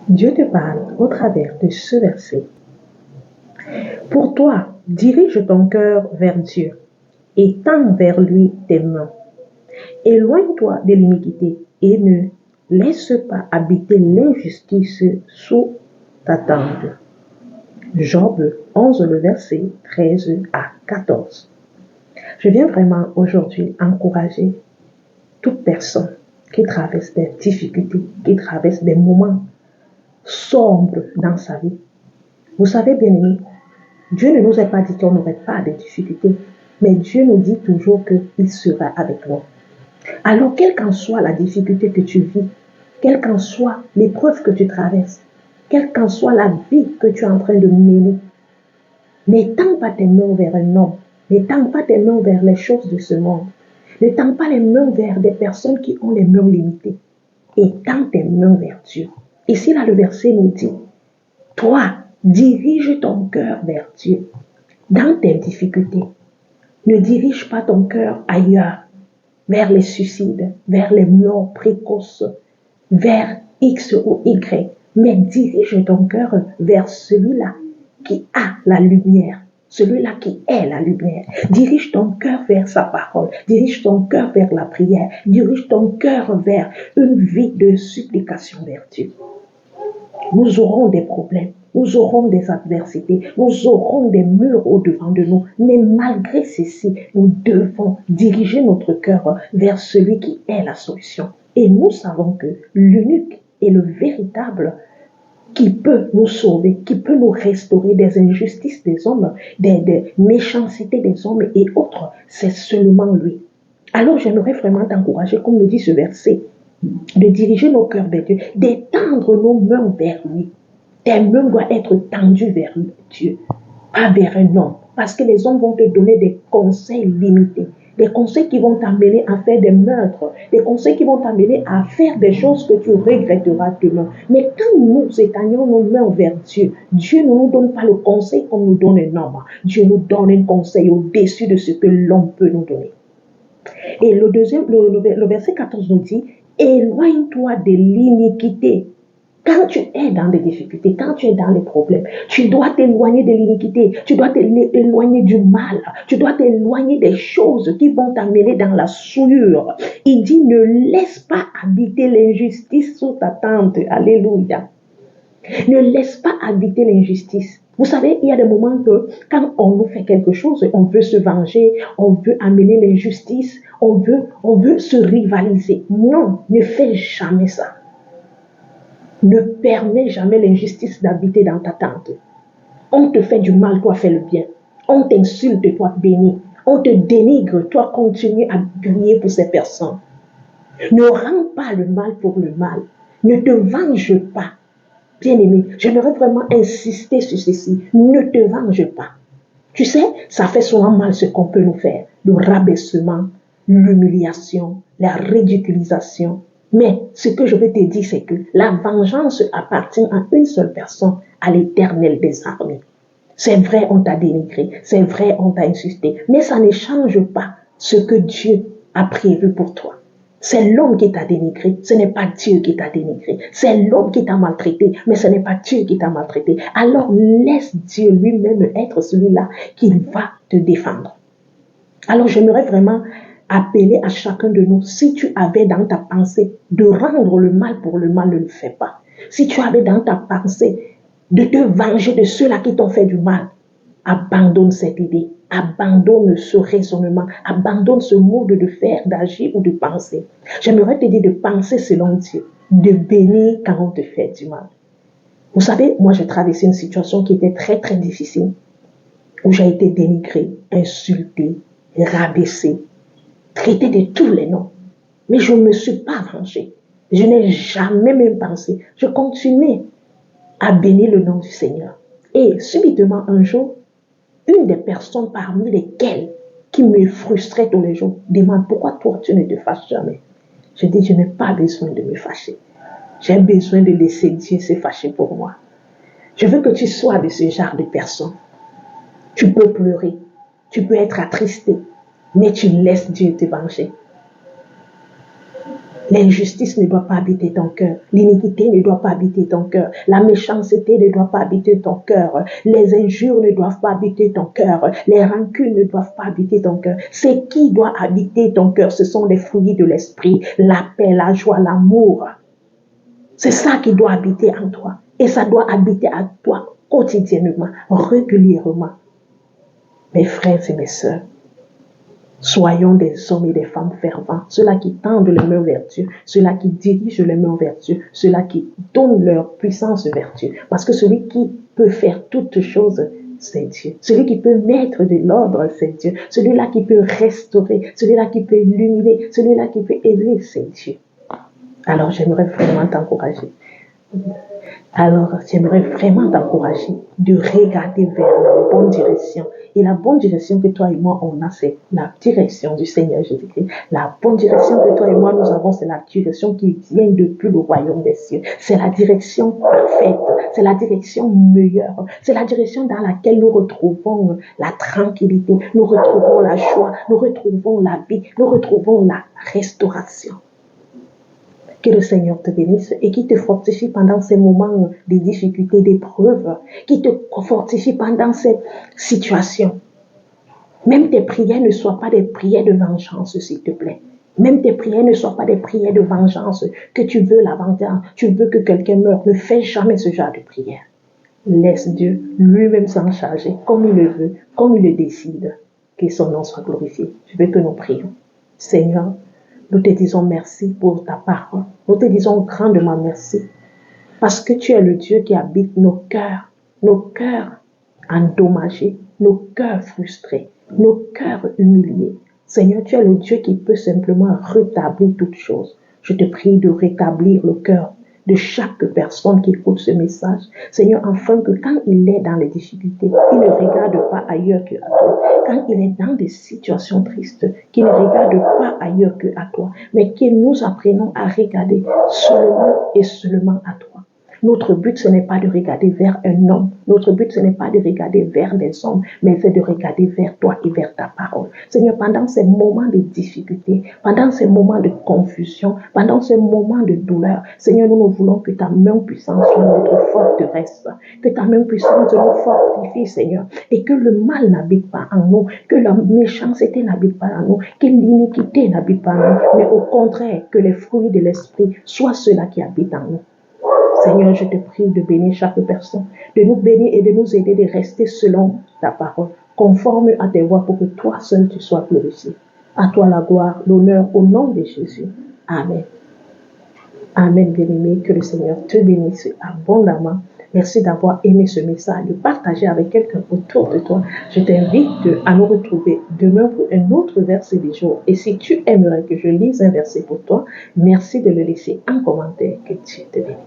Dieu te parle au travers de ce verset. Pour toi, dirige ton cœur vers Dieu et tends vers lui tes mains. Éloigne-toi de l'iniquité et ne laisse pas habiter l'injustice sous ta tente. Job 11, le verset 13 à 14. Je viens vraiment aujourd'hui encourager toute personne qui traverse des difficultés, qui traverse des moments sombres dans sa vie. Vous savez, bien aimés, Dieu ne nous a pas dit qu'on n'aurait pas de difficultés, mais Dieu nous dit toujours qu'il sera avec nous. Alors, quelle qu'en soit la difficulté que tu vis, quelle qu'en soit l'épreuve que tu traverses, quelle qu'en soit la vie que tu es en train de mener, n'étends pas tes mains vers un homme, n'étends pas tes mains vers les choses de ce monde, n'étends pas les mains vers des personnes qui ont les mains limitées, étends tes mains vers Dieu. Ici, là, le verset nous dit, toi, dirige ton cœur vers Dieu dans tes difficultés. Ne dirige pas ton cœur ailleurs, vers les suicides, vers les morts précoces, vers X ou Y, mais dirige ton cœur vers celui-là qui a la lumière, celui-là qui est la lumière. Dirige ton cœur vers sa parole, dirige ton cœur vers la prière, dirige ton cœur vers une vie de supplication vers Dieu. Nous aurons des problèmes, nous aurons des adversités, nous aurons des murs au-devant de nous, mais malgré ceci, nous devons diriger notre cœur vers celui qui est la solution. Et nous savons que l'unique et le véritable qui peut nous sauver, qui peut nous restaurer des injustices des hommes, des méchancetés des hommes et autres, c'est seulement lui. Alors j'aimerais vraiment t'encourager, comme nous dit ce verset, de diriger nos cœurs vers Dieu, d'étendre nos mains vers lui. Tes mains doivent être tendues vers Dieu, pas vers un homme. Parce que les hommes vont te donner des conseils limités, des conseils qui vont t'amener à faire des meurtres, des conseils qui vont t'amener à faire des choses que tu regretteras demain. Mais quand nous éteignons nos mains vers Dieu, Dieu ne nous donne pas le conseil comme nous donne un homme. Dieu nous donne un conseil au-dessus de ce que l'homme peut nous donner. Et le verset 14 nous dit, éloigne-toi de l'iniquité. Quand tu es dans des difficultés, quand tu es dans les problèmes, tu dois t'éloigner de l'iniquité, tu dois t'éloigner du mal, tu dois t'éloigner des choses qui vont t'amener dans la souillure. Il dit, ne laisse pas habiter l'injustice sous ta tente. Alléluia. Ne laisse pas habiter l'injustice. Vous savez, il y a des moments que quand on nous fait quelque chose, on veut se venger, on veut amener l'injustice, on veut se rivaliser. Non, ne fais jamais ça. Ne permets jamais l'injustice d'habiter dans ta tente. On te fait du mal, toi fais le bien. On t'insulte, toi bénis. On te dénigre, toi continue à prier pour ces personnes. Ne rends pas le mal pour le mal. Ne te venge pas. Bien-aimé, j'aimerais vraiment insister sur ceci. Ne te venge pas. Tu sais, ça fait souvent mal ce qu'on peut nous faire. Le rabaissement, l'humiliation, la ridiculisation. Mais ce que je veux te dire, c'est que la vengeance appartient à une seule personne, à l'Éternel des armées. C'est vrai, on t'a dénigré. C'est vrai, on t'a insulté. Mais ça ne change pas ce que Dieu a prévu pour toi. C'est l'homme qui t'a dénigré, ce n'est pas Dieu qui t'a dénigré. C'est l'homme qui t'a maltraité, mais ce n'est pas Dieu qui t'a maltraité. Alors laisse Dieu lui-même être celui-là qui va te défendre. Alors j'aimerais vraiment appeler à chacun de nous, si tu avais dans ta pensée de rendre le mal pour le mal, ne le fais pas. Si tu avais dans ta pensée de te venger de ceux-là qui t'ont fait du mal, abandonne cette idée. Abandonne ce raisonnement, abandonne ce mode de faire, d'agir ou de penser. J'aimerais te dire de penser selon Dieu, de bénir quand on te fait du mal. Vous savez, moi j'ai traversé une situation qui était très très difficile, où j'ai été dénigrée, insultée, rabaissée, traitée de tous les noms. Mais je ne me suis pas vengée. Je n'ai jamais même pensé. Je continuais à bénir le nom du Seigneur. Et subitement un jour, une des personnes parmi lesquelles qui me frustrait tous les jours demande pourquoi toi tu ne te fâches jamais. Je dis je n'ai pas besoin de me fâcher. J'ai besoin de laisser Dieu se fâcher pour moi. Je veux que tu sois de ce genre de personne. Tu peux pleurer, tu peux être attristé, mais tu laisses Dieu te venger. L'injustice ne doit pas habiter ton cœur. L'iniquité ne doit pas habiter ton cœur. La méchanceté ne doit pas habiter ton cœur. Les injures ne doivent pas habiter ton cœur. Les rancunes ne doivent pas habiter ton cœur. C'est qui doit habiter ton cœur. Ce sont les fruits de l'esprit. La paix, la joie, l'amour. C'est ça qui doit habiter en toi. Et ça doit habiter à toi quotidiennement, régulièrement. Mes frères et mes sœurs, soyons des hommes et des femmes fervents, ceux-là qui tendent les mains vers Dieu, ceux-là qui dirigent les mains vers Dieu, ceux-là qui donnent leur puissance vers Dieu. Parce que celui qui peut faire toutes choses, c'est Dieu. Celui qui peut mettre de l'ordre, c'est Dieu. Celui-là qui peut restaurer, celui-là qui peut illuminer, celui-là qui peut aider, c'est Dieu. Alors j'aimerais vraiment t'encourager. J'aimerais vraiment t'encourager de regarder vers la bonne direction. Et la bonne direction que toi et moi, on a, c'est la direction du Seigneur Jésus-Christ. La bonne direction que toi et moi, nous avons, c'est la direction qui vient depuis le royaume des cieux. C'est la direction parfaite. C'est la direction meilleure. C'est la direction dans laquelle nous retrouvons la tranquillité. Nous retrouvons la joie. Nous retrouvons la vie. Nous retrouvons la restauration. Que le Seigneur te bénisse et qui te fortifie pendant ces moments de difficultés, d'épreuves, qui te fortifie pendant ces situations. Même tes prières ne soient pas des prières de vengeance, s'il te plaît. Même tes prières ne soient pas des prières de vengeance, que tu veux la vengeance, tu veux que quelqu'un meure. Ne fais jamais ce genre de prière. Laisse Dieu lui-même s'en charger, comme il le veut, comme il le décide. Que son nom soit glorifié. Je veux que nous prions. Seigneur, nous te disons merci pour ta parole. Nous te disons grandement merci. Parce que tu es le Dieu qui habite nos cœurs endommagés, nos cœurs frustrés, nos cœurs humiliés. Seigneur, tu es le Dieu qui peut simplement rétablir toutes choses. Je te prie de rétablir le cœur de chaque personne qui écoute ce message. Seigneur, afin que quand il est dans les difficultés, il ne regarde pas ailleurs qu'à toi. Quand il est dans des situations tristes, qu'il ne regarde pas ailleurs qu'à toi, mais que nous apprenons à regarder seulement et seulement à toi. Notre but, ce n'est pas de regarder vers un homme. Notre but, ce n'est pas de regarder vers des hommes, mais c'est de regarder vers toi et vers ta parole. Seigneur, pendant ces moments de difficulté, pendant ces moments de confusion, pendant ces moments de douleur, Seigneur, nous voulons que ta main puissante soit notre forteresse, que ta main puissante nous fortifie, Seigneur, et que le mal n'habite pas en nous, que la méchanceté n'habite pas en nous, que l'iniquité n'habite pas en nous, mais au contraire, que les fruits de l'esprit soient ceux-là qui habitent en nous. Seigneur, je te prie de bénir chaque personne, de nous bénir et de nous aider de rester selon ta parole, conforme à tes voies pour que toi seul tu sois glorifié. À toi la gloire, l'honneur au nom de Jésus. Amen. Amen, bien-aimé, que le Seigneur te bénisse abondamment. Merci d'avoir aimé ce message, de partager avec quelqu'un autour de toi. Je t'invite à nous retrouver demain pour un autre verset du jour. Et si tu aimerais que je lise un verset pour toi, merci de le laisser en commentaire. Que Dieu te bénisse.